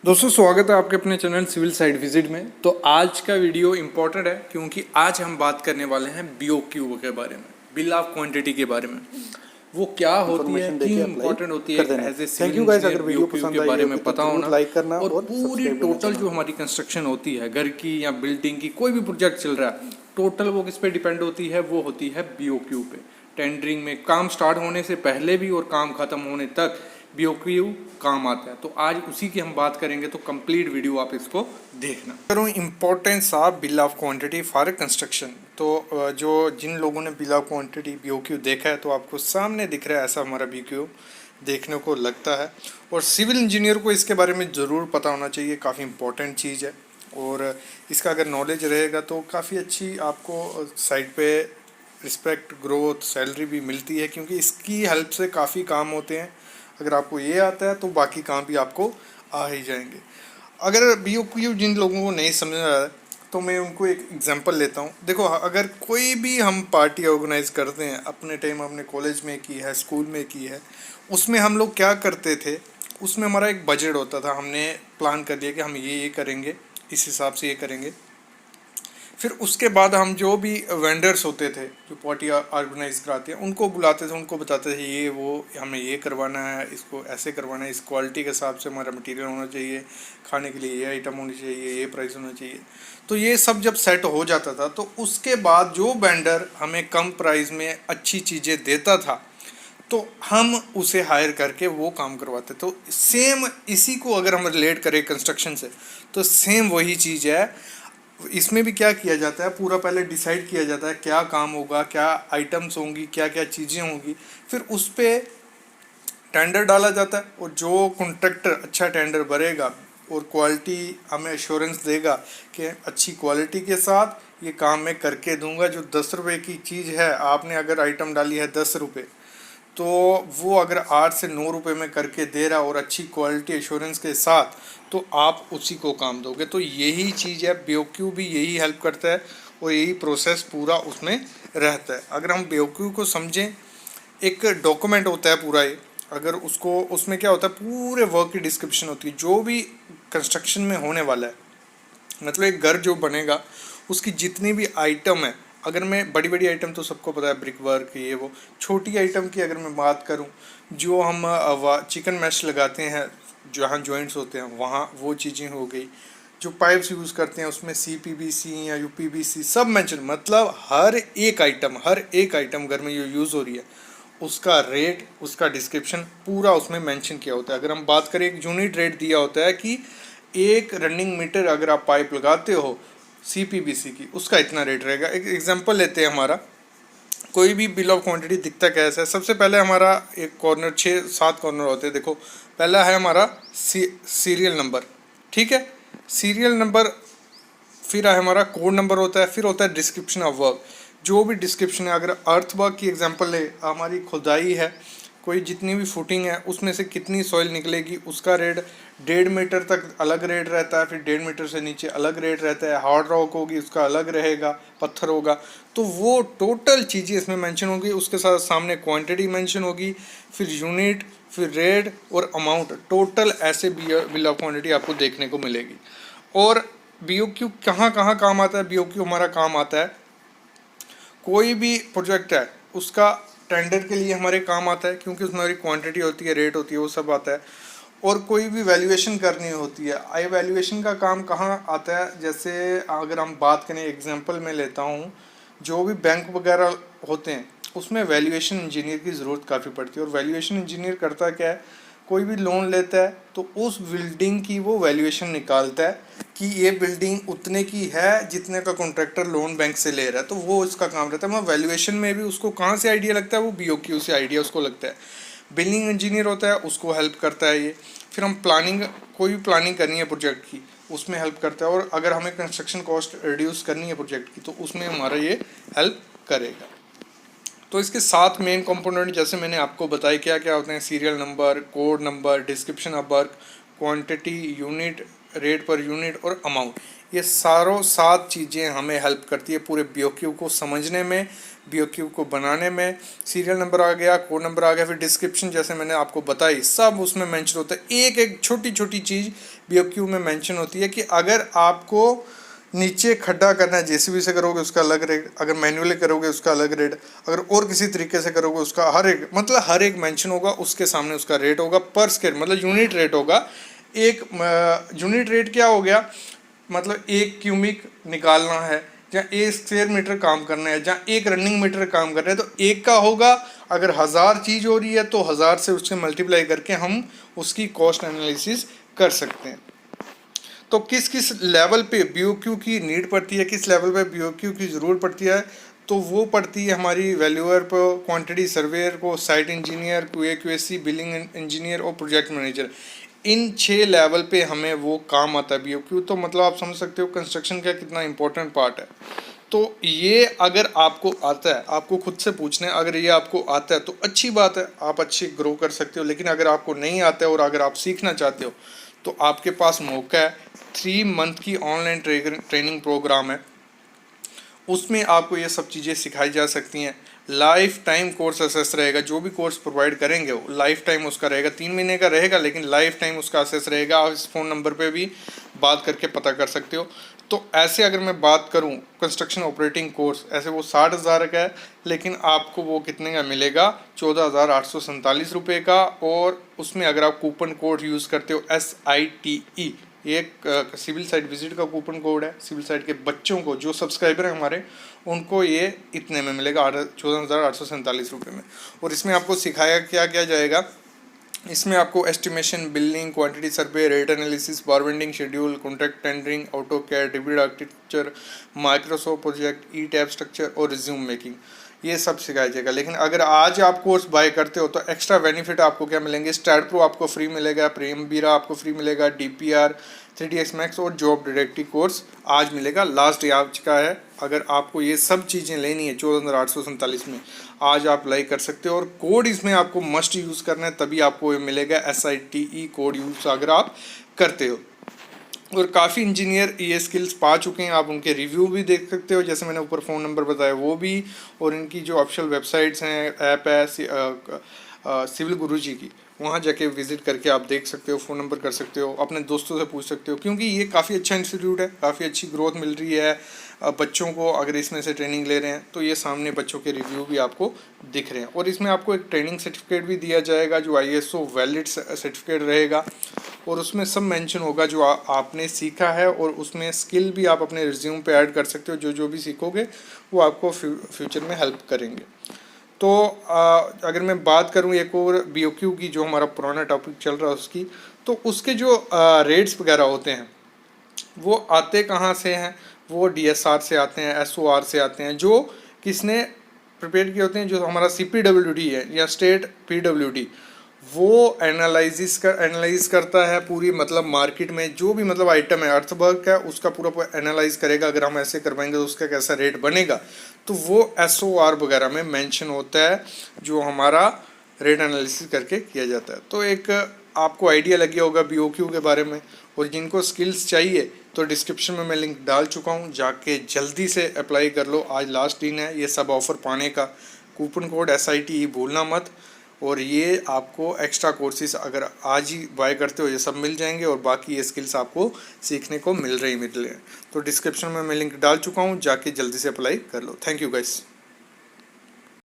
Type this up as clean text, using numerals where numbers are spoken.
दोस्तों स्वागत है आपके अपने चैनल सिविल साइट विजिट में। तो आज का वीडियो इम्पोर्टेंट है क्योंकि आज हम बात करने वाले हैं बीओक्यू के बारे में, बिल ऑफ क्वांटिटी के बारे में। वो क्या होती है, क्यों इम्पोर्टेंट होती है, as a civil engineer BOQ के बारे में पता होना, और पूरी टोटल जो हमारी कंस्ट्रक्शन होती है घर की या बिल्डिंग की, कोई भी प्रोजेक्ट चल रहा है, टोटल वो किस पे डिपेंड होती है, वो होती है बीओक्यू पे। टेंडरिंग में काम स्टार्ट होने से पहले भी और काम खत्म होने तक बीओक्यू काम आता है। तो आज उसी की हम बात करेंगे, तो कंप्लीट वीडियो आप इसको देखना। करूँ importance of bill of quantity for construction. तो जो जिन लोगों ने बिल ऑफ क्वांटिटी बीओक्यू देखा है तो आपको सामने दिख रहा है, ऐसा हमारा बीओक्यू देखने को लगता है। और सिविल इंजीनियर को इसके बारे में ज़रूर पता होना चाहिए, काफ़ी इम्पोर्टेंट चीज़ है। और इसका अगर नॉलेज रहेगा तो काफ़ी अच्छी आपको साइट पे रिस्पेक्ट, ग्रोथ, सैलरी भी मिलती है, क्योंकि इसकी हेल्प से काफ़ी काम होते हैं। अगर आपको ये आता है तो बाकी काम भी आपको आ ही जाएंगे। अगर बीओक्यू जिन लोगों को नहीं समझ रहा है तो मैं उनको एक एग्जांपल लेता हूँ। देखो, अगर कोई भी हम पार्टी ऑर्गेनाइज करते हैं, अपने टाइम हमने कॉलेज में की है, स्कूल में की है, उसमें हम लोग क्या करते थे, उसमें हमारा एक बजट होता था। हमने प्लान कर लिया कि हम ये करेंगे, इस हिसाब से ये करेंगे। फिर उसके बाद हम जो भी वेंडर्स होते थे जो पार्टी ऑर्गेनाइज कराते हैं, उनको बुलाते थे, उनको बताते थे ये वो हमें ये करवाना है, इसको ऐसे करवाना है, इस क्वालिटी के हिसाब से हमारा मटेरियल होना चाहिए, खाने के लिए ये आइटम होनी चाहिए, ये प्राइस होना चाहिए। तो ये सब जब सेट हो जाता था तो उसके बाद जो वेंडर हमें कम प्राइस में अच्छी चीज़ें देता था तो हम उसे हायर करके वो काम करवाते। तो सेम इसी को अगर हम रिलेट करें कंस्ट्रक्शन से, तो सेम वही चीज़ है। इसमें भी क्या किया जाता है, पूरा पहले डिसाइड किया जाता है क्या काम होगा, क्या आइटम्स होंगी, क्या क्या चीज़ें होंगी। फिर उस पर टेंडर डाला जाता है, और जो कॉन्ट्रैक्टर अच्छा टेंडर भरेगा और क्वालिटी हमें एश्योरेंस देगा कि अच्छी क्वालिटी के साथ ये काम मैं करके दूंगा। जो 10 रुपये की चीज़ है, आपने अगर आइटम डाली है 10 रुपये, तो वो अगर 8 से 9 रुपये में करके दे रहा और अच्छी क्वालिटी एश्योरेंस के साथ, तो आप उसी को काम दोगे। तो यही चीज़ है, बीओक्यू भी यही हेल्प करता है और यही प्रोसेस पूरा उसमें रहता है। अगर हम बीओक्यू को समझें, एक डॉक्यूमेंट होता है पूरा ये। अगर उसको, उसमें क्या होता है, पूरे वर्क की डिस्क्रिप्शन होती है जो भी कंस्ट्रक्शन में होने वाला है। मतलब एक घर जो बनेगा उसकी जितनी भी आइटम है, अगर मैं बड़ी बड़ी आइटम तो सबको पता है, ब्रिक वर्क ये वो, छोटी आइटम की अगर मैं बात करूं, जो हम चिकन मैश लगाते हैं, जहाँ जॉइंट्स होते हैं वहाँ वो चीज़ें हो गई। जो पाइप्स यूज़ करते हैं उसमें CPVC या UPVC सब मेंशन, मतलब हर एक आइटम घर में जो यूज़ हो रही है उसका रेट, उसका डिस्क्रिप्शन पूरा उसमें मेंशन किया होता है। अगर हम बात करें, एक यूनिट रेट दिया होता है कि 1 रनिंग मीटर अगर आप पाइप लगाते हो CPVC की, उसका इतना रेट रहेगा। एक एग्जांपल लेते हैं, हमारा कोई भी बिल ऑफ क्वांटिटी दिखता कैसा है। सबसे पहले हमारा एक कॉर्नर, 6-7 कॉर्नर होते हैं। देखो, पहला है हमारा सीरियल नंबर, ठीक है, सीरियल नंबर। फिर है हमारा कोड नंबर होता है, फिर होता है डिस्क्रिप्शन ऑफ वर्क। जो भी डिस्क्रिप्शन है, अगर अर्थ वर्क की एग्जांपल ले, हमारी खुदाई है, कोई जितनी भी फुटिंग है उसमें से कितनी सॉइल निकलेगी, उसका रेट 1.5 मीटर तक अलग रेट रहता है, फिर 1.5 मीटर से नीचे अलग रेट रहता है। हार्ड रॉक होगी उसका अलग रहेगा, पत्थर होगा, तो वो टोटल चीज़ें इसमें मेंशन होगी। उसके साथ सामने क्वांटिटी मेंशन होगी, फिर यूनिट, फिर रेट और अमाउंट, टोटल ऐसे बिल ऑफ क्वांटिटी आपको देखने को मिलेगी। और बीओक्यू कहाँ कहाँ काम आता है? बीओक्यू हमारा काम आता है, कोई भी प्रोजेक्ट है उसका टेंडर के लिए हमारे काम आता है, क्योंकि उसमें हमारी क्वांटिटी होती है, रेट होती है, वो सब आता है। और कोई भी वैल्यूएशन करनी होती है, आई वैल्यूएशन का काम कहाँ आता है? जैसे अगर हम बात करें, एग्जांपल मैं लेता हूँ, जो भी बैंक वगैरह होते हैं उसमें वैल्यूएशन इंजीनियर की ज़रूरत काफ़ी पड़ती है। और वैल्यूएशन इंजीनियर करता क्या है, कोई भी लोन लेता है तो उस बिल्डिंग की वो वैल्यूएशन निकालता है कि ये बिल्डिंग उतने की है जितने का कॉन्ट्रैक्टर लोन बैंक से ले रहा है, तो वो इसका काम रहता है। मतलब वैल्यूएशन में भी उसको कहाँ से आइडिया लगता है, वो बीओक्यू से आइडिया उसको लगता है। बिल्डिंग इंजीनियर होता है, उसको हेल्प करता है ये। फिर हम प्लानिंग, कोई भी प्लानिंग करनी है प्रोजेक्ट की, उसमें हेल्प करता है। और अगर हमें कंस्ट्रक्शन कॉस्ट रिड्यूस करनी है प्रोजेक्ट की, तो उसमें हमारा ये हेल्प करेगा। तो इसके 7 मेन कंपोनेंट जैसे मैंने आपको बताया क्या क्या होते हैं, serial number, code number, description of work, quantity, unit, rate per unit और अमाउंट। ये सारों 7 चीज़ें हमें हेल्प करती है पूरे BOQ को समझने में, BOQ को बनाने में। सीरियल नंबर आ गया, कोड नंबर आ गया, फिर डिस्क्रिप्शन जैसे मैंने आपको बताई सब उसमें मेंशन होता है। एक एक छोटी छोटी चीज़ BOQ में मेंशन होती है कि अगर आपको नीचे खड्डा करना है, JCB से करोगे उसका अलग रेट, अगर मैन्युअली करोगे उसका अलग रेट, अगर और किसी तरीके से करोगे उसका हर एक मेंशन होगा, उसके सामने उसका रेट होगा पर स्क्वायर, मतलब यूनिट रेट होगा। एक यूनिट रेट क्या हो गया, मतलब 1 क्यूबिक निकालना है, जहाँ 1 स्क्वायर मीटर काम करना है, जहाँ 1 रनिंग मीटर काम कर रहे हैं, तो 1 का होगा। अगर 1000 चीज़ हो रही है तो 1000 से उससे मल्टीप्लाई करके हम उसकी कॉस्ट एनालिसिस कर सकते हैं। तो किस किस लेवल पे BOQ की नीड पड़ती है, किस लेवल पे BOQ की ज़रूरत पड़ती है, तो वो पड़ती है हमारी वैल्यूअर पर, क्वांटिटी सर्वेयर को, site engineer, QA/QC, billing engineer और प्रोजेक्ट मैनेजर। इन 6 लेवल पे हमें वो काम आता है BOQ। तो मतलब आप समझ सकते हो कंस्ट्रक्शन का कितना इंपॉर्टेंट पार्ट है। तो ये अगर आपको आता है, आपको खुद से पूछना है, अगर ये आपको आता है तो अच्छी बात है, आप अच्छी ग्रो कर सकते हो। लेकिन अगर आपको नहीं आता है और अगर आप सीखना चाहते हो तो आपके पास मौका है। 3 मंथ की ऑनलाइन ट्रेनिंग प्रोग्राम है, उसमें आपको ये सब चीज़ें सिखाई जा सकती हैं। लाइफ टाइम कोर्स असेस रहेगा, जो भी कोर्स प्रोवाइड करेंगे वो लाइफ टाइम उसका रहेगा, 3 महीने का रहेगा लेकिन लाइफ टाइम उसका असेस रहेगा। आप इस फ़ोन नंबर पे भी बात करके पता कर सकते हो। तो ऐसे अगर मैं बात करूं कंस्ट्रक्शन ऑपरेटिंग कोर्स, ऐसे वो 60,000 का है, लेकिन आपको वो कितने का मिलेगा, 14,847 रुपये का। और उसमें अगर आप कूपन कोड यूज़ करते हो SITE, ये एक सिविल साइट विजिट का कूपन कोड है। सिविल साइट के बच्चों को जो सब्सक्राइबर हैं हमारे, उनको ये इतने में मिलेगा, 14,847 रुपये में। और इसमें आपको सिखाया क्या क्या जाएगा, इसमें आपको estimation, billing, quantity survey, rate analysis, bar bending schedule, contract tendering, AutoCAD, डिविड architecture, Microsoft project, ETABS structure और रिज्यूम मेकिंग, ये सब सिखाया जाएगा। लेकिन अगर आज आप कोर्स बाय करते हो तो एक्स्ट्रा बेनिफिट आपको क्या मिलेंगे, स्टैट प्रो आपको फ्री मिलेगा, प्रेमवीरा आपको फ्री मिलेगा, DPR, 3ds Max और जॉब डायरेक्टरी कोर्स आज मिलेगा। लास्ट डे आज का है। अगर आपको ये सब चीज़ें लेनी है 14,847 में, आज आप अप्लाई कर सकते हो। और कोड इसमें आपको मस्ट यूज़ करना है, तभी आपको ये मिलेगा SITE कोड यूज़ अगर आप करते हो। और काफ़ी इंजीनियर ये स्किल्स पा चुके हैं, आप उनके रिव्यू भी देख सकते हो, जैसे मैंने ऊपर फ़ोन नंबर बताया वो भी, और इनकी जो ऑफिशियल वेबसाइट्स हैं, ऐप है सिविल गुरुजी की, वहाँ जाके विजिट करके आप देख सकते हो, फ़ोन नंबर कर सकते हो, अपने दोस्तों से पूछ सकते हो, क्योंकि ये काफ़ी अच्छा इंस्टीट्यूट है, काफ़ी अच्छी ग्रोथ मिल रही है बच्चों को। अगर इसमें से ट्रेनिंग ले रहे हैं तो ये सामने बच्चों के रिव्यू भी आपको दिख रहे हैं। और इसमें आपको एक ट्रेनिंग सर्टिफिकेट भी दिया जाएगा जो ISO वैलिड सर्टिफिकेट रहेगा, और उसमें सब मेंशन होगा जो आपने सीखा है, और उसमें स्किल भी आप अपने रिज्यूम पे ऐड कर सकते हो। जो जो भी सीखोगे वो आपको फ्यूचर में हेल्प करेंगे। तो अगर मैं बात करूं एक और BOQ की, जो हमारा पुराना टॉपिक चल रहा है उसकी, तो उसके जो रेट्स वगैरह होते हैं वो आते कहाँ से हैं, वो DSR से आते हैं, SOR से आते हैं, जो किसने प्रिपेयर किए होते हैं, जो हमारा CPWD है या स्टेट PWD, वो एनालाइज करता है पूरी, मतलब मार्केट में जो भी मतलब आइटम है, अर्थवर्क है, उसका पूरा एनालाइज करेगा। अगर हम ऐसे करवाएंगे तो उसका कैसा रेट बनेगा, तो वो SOR वगैरह में मेंशन होता है, जो हमारा रेट एनालिसिस करके किया जाता है। तो एक आपको आइडिया लग गया होगा BOQ के बारे में। और जिनको स्किल्स चाहिए तो डिस्क्रिप्शन में मैं लिंक डाल चुका हूँ, जाके जल्दी से अप्लाई कर लो। आज लास्ट दिन है ये सब ऑफ़र पाने का। कूपन कोड SITE भूलना मत। और ये आपको एक्स्ट्रा कोर्सेज अगर आज ही बाय करते हो ये सब मिल जाएंगे, और बाकी ये स्किल्स आपको सीखने को मिल रही हैं। तो डिस्क्रिप्शन में मैं लिंक डाल चुका हूँ, जाके जल्दी से अप्लाई कर लो। Thank you guys.